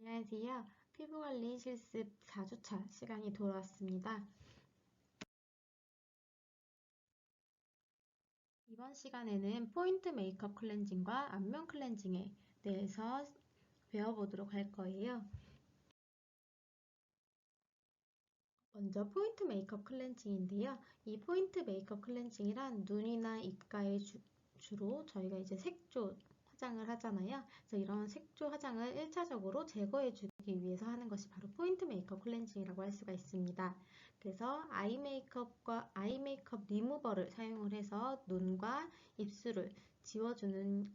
안녕하세요. 피부관리 실습 4주차 시간이 돌아왔습니다. 이번 시간에는 포인트 메이크업 클렌징과 안면 클렌징에 대해서 배워보도록 할 거예요. 먼저 포인트 메이크업 클렌징인데요. 이 포인트 메이크업 클렌징이란 눈이나 입가에 주로 저희가 이제 색조 화장을 하잖아요. 그래서 이런 색조 화장을 1차적으로 제거해주기 위해서 하는 것이 바로 포인트 메이크업 클렌징이라고 할 수가 있습니다. 그래서 아이 메이크업 리무버를 사용을 해서 눈과 입술을 지워주는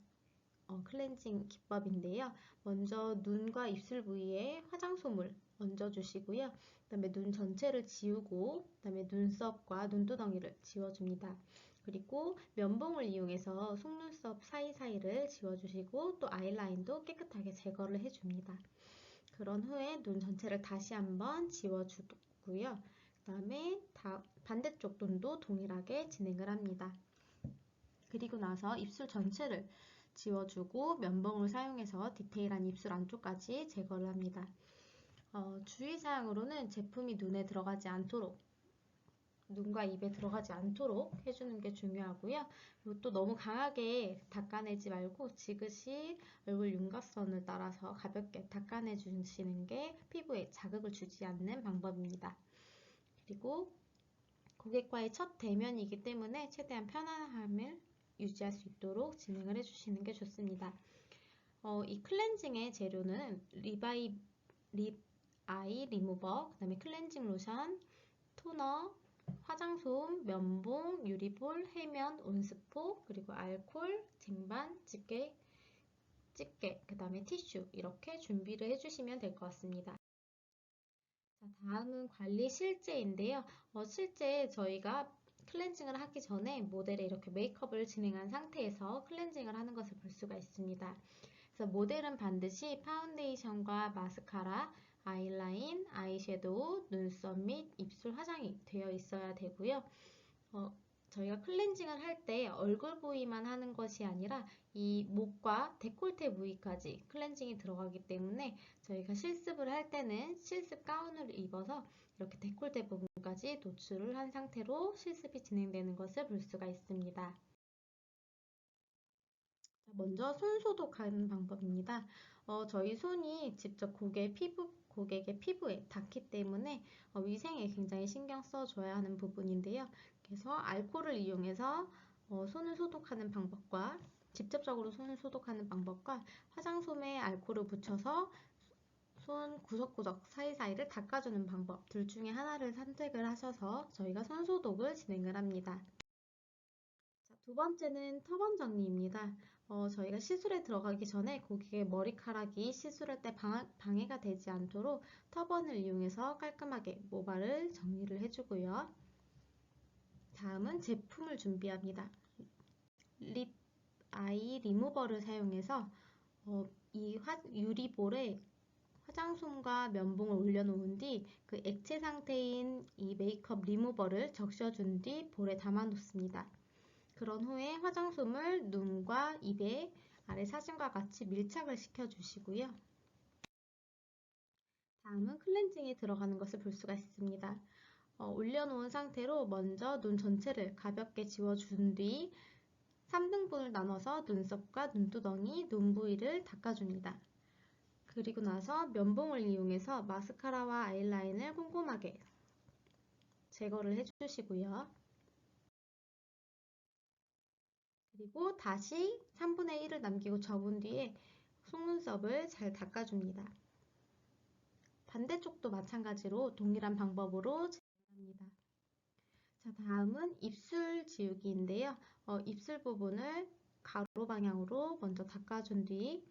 클렌징 기법인데요. 먼저 눈과 입술 부위에 화장솜을 얹어주시고요. 그 다음에 눈 전체를 지우고 그 다음에 눈썹과 눈두덩이를 지워줍니다. 그리고 면봉을 이용해서 속눈썹 사이사이를 지워주시고 또 아이라인도 깨끗하게 제거를 해줍니다. 그런 후에 눈 전체를 다시 한번 지워주고요. 그 다음에 반대쪽 눈도 동일하게 진행을 합니다. 그리고 나서 입술 전체를 지워주고 면봉을 사용해서 디테일한 입술 안쪽까지 제거를 합니다. 주의사항으로는 제품이 눈에 들어가지 않도록 눈과 입에 들어가지 않도록 해주는 게 중요하고요. 그리고 또 너무 강하게 닦아내지 말고 지그시 얼굴 윤곽선을 따라서 가볍게 닦아내 주시는 게 피부에 자극을 주지 않는 방법입니다. 그리고 고객과의 첫 대면이기 때문에 최대한 편안함을 유지할 수 있도록 진행을 해주시는 게 좋습니다. 이 클렌징의 재료는 립 아이 리무버, 그 다음에 클렌징 로션, 토너, 화장솜, 면봉, 유리볼, 해면, 온스포, 그리고 알콜, 쟁반, 집게, 그 다음에 티슈 이렇게 준비를 해주시면 될 것 같습니다. 자, 다음은 관리 실제인데요. 실제 저희가 클렌징을 하기 전에 모델에 이렇게 메이크업을 진행한 상태에서 클렌징을 하는 것을 볼 수가 있습니다. 그래서 모델은 반드시 파운데이션과 마스카라, 아이라인, 아이섀도우, 눈썹 및 입술 화장이 되어 있어야 되고요. 저희가 클렌징을 할 때 얼굴 부위만 하는 것이 아니라 이 목과 데콜테 부위까지 클렌징이 들어가기 때문에 저희가 실습을 할 때는 실습 가운을 입어서 이렇게 데콜테 부분까지 노출을 한 상태로 실습이 진행되는 것을 볼 수가 있습니다. 먼저 손 소독하는 방법입니다. 저희 손이 직접 고객의 피부에 닿기 때문에 위생에 굉장히 신경 써줘야 하는 부분인데요. 그래서 알코올을 이용해서 손을 소독하는 방법과 직접적으로 손을 소독하는 방법과 화장솜에 알코올을 붙여서 손 구석구석 사이사이를 닦아주는 방법 둘 중에 하나를 선택을 하셔서 저희가 손 소독을 진행을 합니다. 자, 두 번째는 터번 정리입니다. 저희가 시술에 들어가기 전에 고객의 머리카락이 시술할 때 방해가 되지 않도록 터번을 이용해서 깔끔하게 모발을 정리를 해주고요. 다음은 제품을 준비합니다. 립 아이 리무버를 사용해서 이 유리볼에 화장솜과 면봉을 올려놓은 뒤 그 액체 상태인 이 메이크업 리무버를 적셔준 뒤 볼에 담아 놓습니다. 그런 후에 화장솜을 눈과 입에 아래 사진과 같이 밀착을 시켜주시고요. 다음은 클렌징에 들어가는 것을 볼 수가 있습니다. 올려놓은 상태로 먼저 눈 전체를 가볍게 지워준 뒤 3등분을 나눠서 눈썹과 눈두덩이, 눈 부위를 닦아줍니다. 그리고 나서 면봉을 이용해서 마스카라와 아이라인을 꼼꼼하게 제거를 해주시고요. 그리고 다시 3분의 1을 남기고 접은 뒤에 속눈썹을 잘 닦아줍니다. 반대쪽도 마찬가지로 동일한 방법으로 진행합니다. 자, 다음은 입술 지우기인데요. 입술 부분을 가로 방향으로 먼저 닦아준 뒤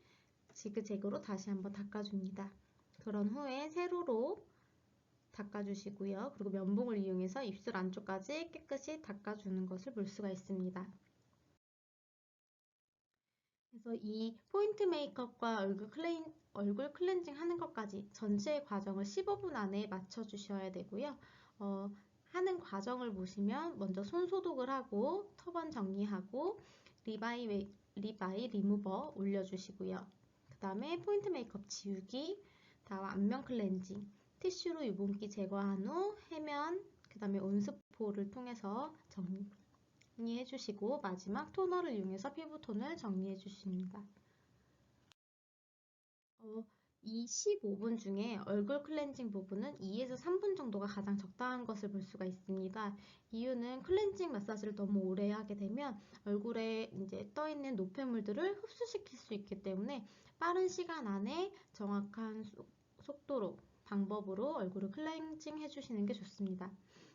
지그재그로 다시 한번 닦아줍니다. 그런 후에 세로로 닦아주시고요. 그리고 면봉을 이용해서 입술 안쪽까지 깨끗이 닦아주는 것을 볼 수가 있습니다. 그래서 이 포인트 메이크업과 얼굴 클렌징 하는 것까지 전체 과정을 15분 안에 맞춰주셔야 되고요. 하는 과정을 보시면 먼저 손 소독을 하고 터번 정리하고 립 아이 리무버 올려주시고요. 그 다음에 포인트 메이크업 지우기, 다음 안면 클렌징. 티슈로 유분기 제거한 후 해면, 그 다음에 온스포를 통해서 정리해 주시고 마지막 토너를 이용해서 피부톤을 정리해 주십니다. 이 15분 중에 얼굴 클렌징 부분은 2에서 3분 정도가 가장 적당한 것을 볼 수가 있습니다. 이유는 클렌징 마사지를 너무 오래 하게 되면 얼굴에 이제 떠 있는 노폐물들을 흡수시킬 수 있기 때문에 빠른 시간 안에 정확한 속도로 방법으로 얼굴을 클렌징 해주시는 게 좋습니다.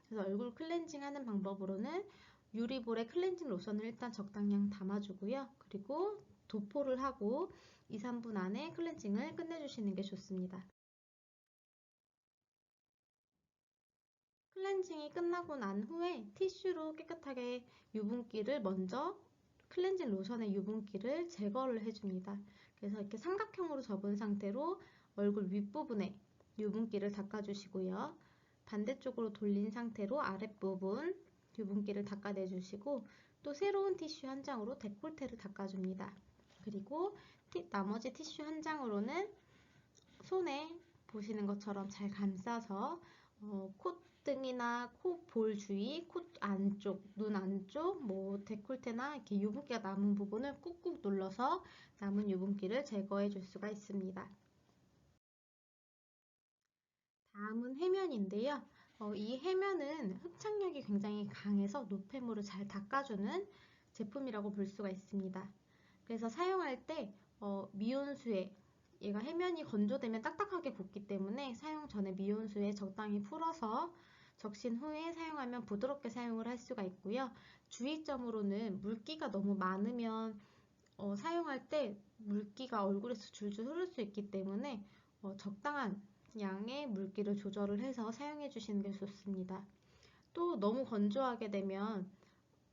그래서 얼굴 클렌징 하는 방법으로는 유리볼에 클렌징 로션을 일단 적당량 담아주고요. 그리고 도포를 하고 2, 3분 안에 클렌징을 끝내주시는 게 좋습니다. 클렌징이 끝나고 난 후에 티슈로 깨끗하게 유분기를 먼저 클렌징 로션의 유분기를 제거를 해줍니다. 그래서 이렇게 삼각형으로 접은 상태로 얼굴 윗부분에 유분기를 닦아주시고요. 반대쪽으로 돌린 상태로 아랫부분 유분기를 닦아내주시고 또 새로운 티슈 한 장으로 데콜테를 닦아줍니다. 그리고 나머지 티슈 한 장으로는 손에 보시는 것처럼 잘 감싸서 콧등이나 코 볼 주위, 콧 안쪽, 눈 안쪽, 데콜테나 이렇게 유분기가 남은 부분을 꾹꾹 눌러서 남은 유분기를 제거해 줄 수가 있습니다. 다음은 해면인데요. 이 해면은 흡착력이 굉장히 강해서 노폐물을 잘 닦아주는 제품이라고 볼 수가 있습니다. 그래서 사용할 때 미온수에 얘가 해면이 건조되면 딱딱하게 붙기 때문에 사용 전에 미온수에 적당히 풀어서 적신 후에 사용하면 부드럽게 사용을 할 수가 있고요. 주의점으로는 물기가 너무 많으면 사용할 때 물기가 얼굴에서 줄줄 흐를 수 있기 때문에 적당한 양의 물기를 조절을 해서 사용해 주시는 게 좋습니다. 또 너무 건조하게 되면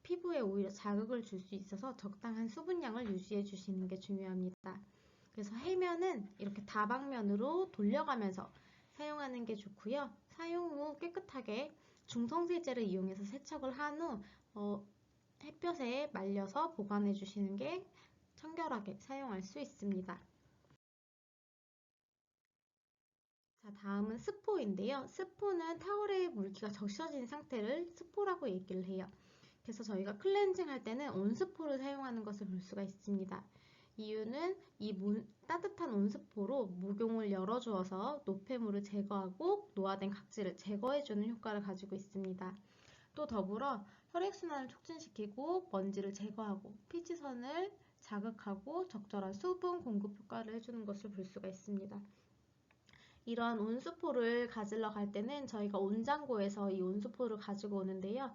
피부에 오히려 자극을 줄 수 있어서 적당한 수분량을 유지해 주시는 게 중요합니다. 그래서 해면은 이렇게 다방면으로 돌려가면서 사용하는 게 좋고요. 사용 후 깨끗하게 중성세제를 이용해서 세척을 한 후 햇볕에 말려서 보관해 주시는 게 청결하게 사용할 수 있습니다. 자, 다음은 스포인데요. 스포는 타월에 물기가 적셔진 상태를 스포라고 얘기를 해요. 그래서 저희가 클렌징 할 때는 온스포를 사용하는 것을 볼 수가 있습니다. 이유는 따뜻한 온스포로 목용을 열어주어서 노폐물을 제거하고 노화된 각질을 제거해주는 효과를 가지고 있습니다. 또 더불어 혈액순환을 촉진시키고 먼지를 제거하고 피지선을 자극하고 적절한 수분 공급 효과를 해주는 것을 볼 수가 있습니다. 이러한 온수포를 가지러 갈 때는 저희가 온장고에서 이 온수포를 가지고 오는데요.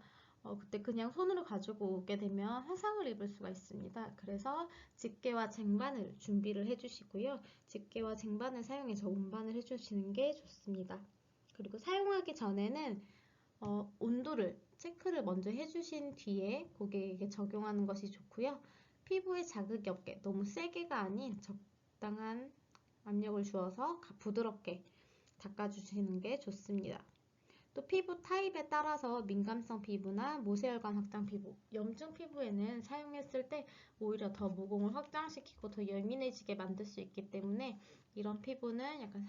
그때 그냥 손으로 가지고 오게 되면 화상을 입을 수가 있습니다. 그래서 집게와 쟁반을 준비를 해주시고요. 집게와 쟁반을 사용해서 운반을 해주시는 게 좋습니다. 그리고 사용하기 전에는 온도를 체크를 먼저 해주신 뒤에 고객에게 적용하는 것이 좋고요. 피부에 자극이 없게 너무 세게가 아닌 적당한 압력을 주어서 부드럽게 닦아주시는 게 좋습니다. 또 피부 타입에 따라서 민감성 피부나 모세혈관 확장 피부, 염증 피부에는 사용했을 때 오히려 더 모공을 확장시키고 더 예민해지게 만들 수 있기 때문에 이런 피부는 약간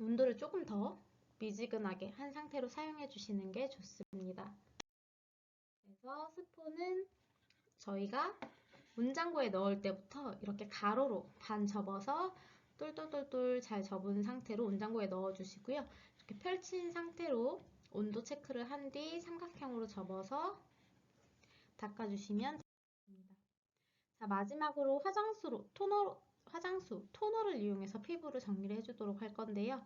온도를 조금 더 미지근하게 한 상태로 사용해 주시는 게 좋습니다. 그래서 스푼은 저희가 문장고에 넣을 때부터 이렇게 가로로 반 접어서 똘똘똘똘 잘 접은 상태로 온장고에 넣어주시고요. 이렇게 펼친 상태로 온도 체크를 한 뒤 삼각형으로 접어서 닦아주시면 됩니다. 자, 마지막으로 토너를 이용해서 피부를 정리를 해주도록 할 건데요.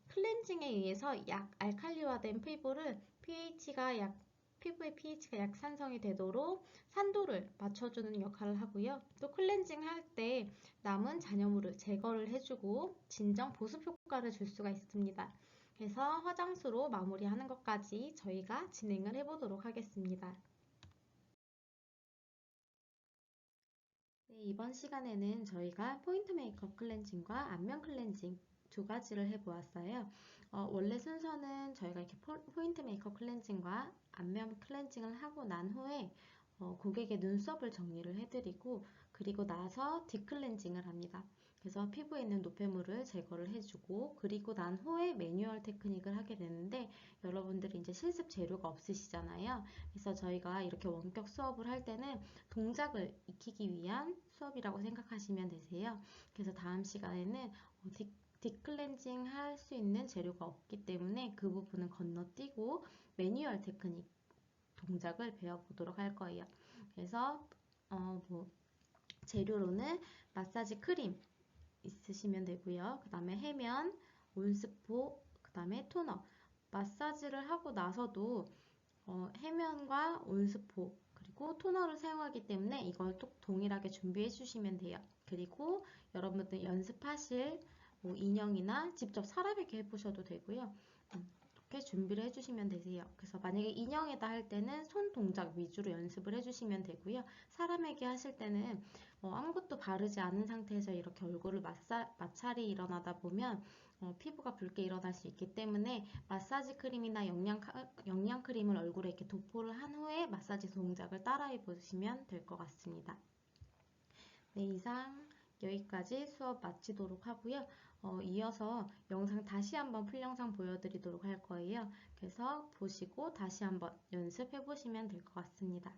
클렌징에 의해서 알칼리화된 피부를 피부의 pH가 약산성이 되도록 산도를 맞춰주는 역할을 하고요. 또 클렌징 할 때 남은 잔여물을 제거를 해주고 진정 보습 효과를 줄 수가 있습니다. 그래서 화장수로 마무리하는 것까지 저희가 진행을 해보도록 하겠습니다. 네, 이번 시간에는 저희가 포인트 메이크업 클렌징과 안면 클렌징 두 가지를 해보았어요. 원래 순서는 저희가 이렇게 포인트 메이크업 클렌징과 안면 클렌징을 하고 난 후에 고객의 눈썹을 정리를 해드리고 그리고 나서 딥클렌징을 합니다. 그래서 피부에 있는 노폐물을 제거를 해주고 그리고 난 후에 매뉴얼 테크닉을 하게 되는데 여러분들이 이제 실습 재료가 없으시잖아요. 그래서 저희가 이렇게 원격 수업을 할 때는 동작을 익히기 위한 수업이라고 생각하시면 되세요. 그래서 다음 시간에는 딥클렌징 할 수 있는 재료가 없기 때문에 그 부분은 건너뛰고 매뉴얼 테크닉 동작을 배워보도록 할 거예요. 그래서 재료로는 마사지 크림 있으시면 되고요. 그 다음에 해면, 온스포, 그 다음에 토너. 마사지를 하고 나서도 해면과 온스포 그리고 토너를 사용하기 때문에 이걸 또 동일하게 준비해 주시면 돼요. 그리고 여러분들 연습하실 인형이나 직접 사람에게 해보셔도 되고요. 이렇게 준비를 해주시면 되세요. 그래서 만약에 인형에다 할 때는 손 동작 위주로 연습을 해주시면 되고요. 사람에게 하실 때는 아무것도 바르지 않은 상태에서 이렇게 얼굴을 마찰이 일어나다 보면 피부가 붉게 일어날 수 있기 때문에 마사지 크림이나 영양 크림을 얼굴에 이렇게 도포를 한 후에 마사지 동작을 따라해 보시면 될 것 같습니다. 네, 이상 여기까지 수업 마치도록 하고요. 이어서 영상 다시 한번 풀 영상 보여드리도록 할 거예요. 그래서 보시고 다시 한번 연습해 보시면 될 것 같습니다.